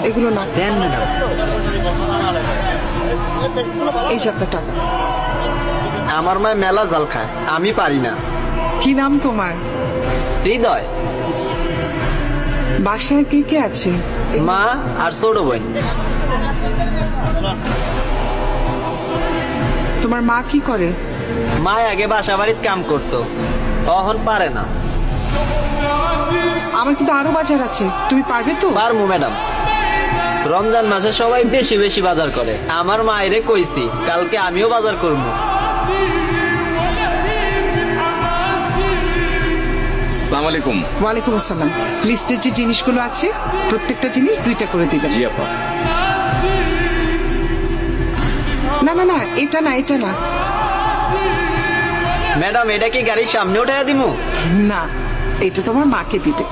এগুলো না, দেন ম্যাডাম। এই যে আপনার টাকা। আমার মায় মেলা জাল খায়, আমি পারি না। কি নাম তোমার? হৃদয়। বাসায় কে কে আছে? মা আর ছোট বোন। তোমার মা কি করে? মা আগে বাসা বাড়ির কাম করতো, এখন পারে না। আমার কিন্তু আরো বাজার আছে, তুমি পারবে তো? পারমু ম্যাডাম। রমজান মাসে সবাই বেশি বেশি বাজার করে, আমার মায়েরে কইছি কালকে আমিও বাজার করবো। আসসালামু আলাইকুম। ওয়ালাইকুম আসসালাম। লিস্টের যে জিনিসগুলো আছে প্রত্যেকটা জিনিস 2টা করে দিবেন। জি আপা। না না না, এটা না, এটা না। ম্যাডাম এটা কি গাড়ির সামনে উঠাইয়া দিমু? না, এটা তোমার মাকে দিবে।